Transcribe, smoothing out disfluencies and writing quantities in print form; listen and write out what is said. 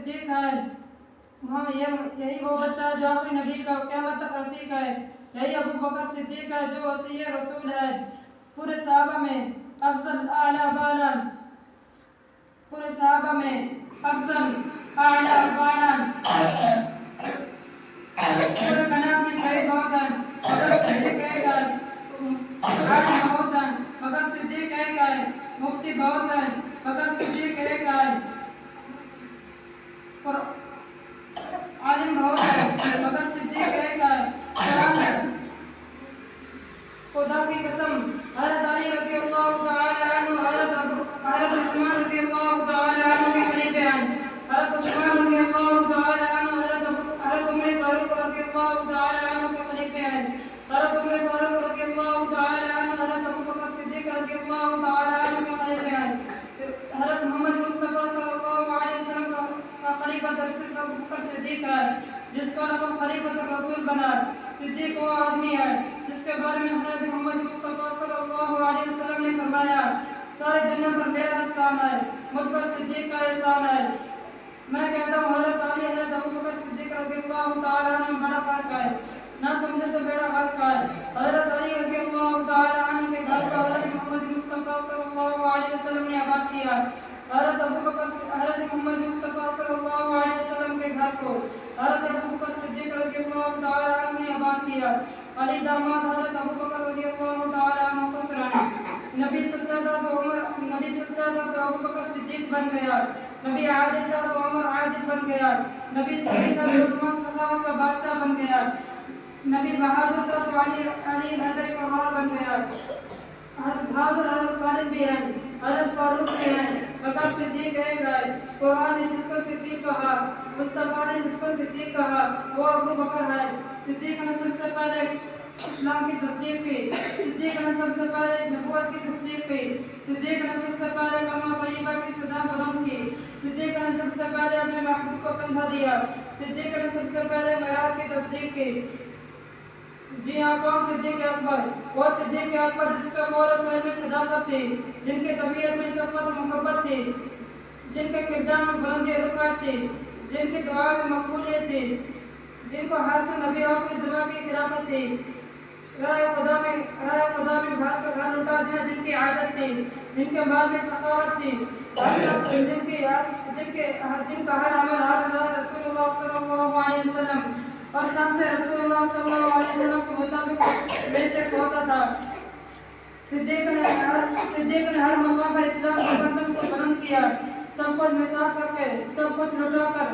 सिद्दीक है। हाँ, यही वो बच्चा जो आखिरी नबी का क़यामत तक रफीक है। यही अबू बकर सिद्दीक है जो वसी रसूल है। पूरे सहाबा में अफजल आला बालान, पूरे सहाबा में अफजल आला बालान, पूरे कनाब में शहीद बहुत हैं मगर सिद्दीक एक है। आलिम बहुत हैं मगर सिद्दीक एक है। मुफ्ती बहुत हैं मगर सिद्दीक एक है। आलिम बहुत है मगर सिद्दीक एक है। कुरान खुदा की कसम हज़रत अली रज़ी अल्लाह तआला अन्हु, हज़रत उस्मान रज़ी अल्लाह तआला अन्हु के खलीफे हैं। हज़रत उस्मान रज़ी अल्लाह तआला अन्हु हज़रत उमर फारूक रज़ी अल्लाह तआला अन्हु के खलीफे हैं। हज़रत उमर फारूक रज़ी अल्लाह तआला अन्हु हज़रत अबू बकर सिद्दीक रज़ी अल्लाह तआला अन्हु के खलीफे हैं। हज़रत मोहम्मद मुस्तफ़ा सल्लल्लाहु अलैहि वसल्लम का खलीफा दरअसल अबू बकर सिद्दीक है, जिसका नाम खलीफा रसूल बना। सिद्दीक वो आदमी है जिसके बारे में हज़रत मोहम्मद मुस्तफ़ा सल्लल्लाहु अलैहि वसल्लम ने फरमाया, सारी दुनिया पर मेरा एहसान है, मुझ पर सिद्दीक का एहसान है। मैं कहता हूँ हज़रत अली हज़रत अबू बकर सिद्दीक रज़ियल्लाहु तआला अन्हु में बड़ा फर्क है, ना समझे तो बेड़ा फर्क है। हज़रत अली रज़ियल्लाहु तआला अन्हु के घर को हज़रत मोहम्मद मुस्तफ़ा सल्लल्लाहु अलैहि वसल्लम ने आबाद किया। हज़रत मोहम्मद मुस्तफ़ा सल्लल्लाहु अलैहि वसल्लम के घर को हज़रत अबू बकर सिद्दीक रज़ियल्लाहु तआला अन्हु ने आबाद किया। अली दामाद हज़रत अबू बकर रज़ियल्लाहु तआला अन्हु को सुनाए, नबी सच्चा था तो अबू बकर सिद्दीक बन गया। नबी आदिल था तो उमर आदिल बन गया। नबी सही था तो उस्मान सखावत का बादशाह बन गया। नबी बहादुर था तो अली हैदर करवार बन गया। बहादुर हज़रत खालिद भी हैं, हज़रत फारूक भी हैं, बकर सिद्दीक एक है। कुरान ने जिसको सिद्दीक कहा, मुस्तफ़ा ने जिसको सिद्दीक कहा, वो अबू बकर है। सिद्दीक ने सबसे पहले इस्लाम की तस्दीक की, सिद्दीक ने सबसे पहले नबूवत की तस्दीक की, सिद्दीक ने सबसे पहले कलमा तय्यबा की सदा बुलंद की, सिद्दीक ने सबसे पहले अपने महबूब को कंधा दिया, सिद्दीक ने सबसे पहले मेराज की तस्दीक की। जी हाँ, कौन सिद्दीक अकबर? वो सिद्दीक अकबर जिसका कौल और फ़िल में सदाकत थी, जिनकी तबीयत में शफ़क़त और मोहब्बत थी, जिनके किरदार में बुलंदी और रिफ़अत थी, जिनकी दुआ में मकबूलियत थी, जिनको हर से नबी और की ज़ुबान की खिलाफत थी, राह खुदा में घर का घर लौटा देना जिनकी आदत थी, जिनके माल में सखावत थी, जिनका हर अमल हर रसूलुल्लाह सल्लल्लाहु अलैहि वसल्लम और सांसें रसूलुल्लाह सल्लल्लाहु अलैहि वसल्लम के मुताबिक मेरे से पहुंचा था। सिद्दीक ने हर मकाम पर इस्लाम के बंधन को बुलंद किया, सब कुछ निसार करके, सब कुछ लौटा कर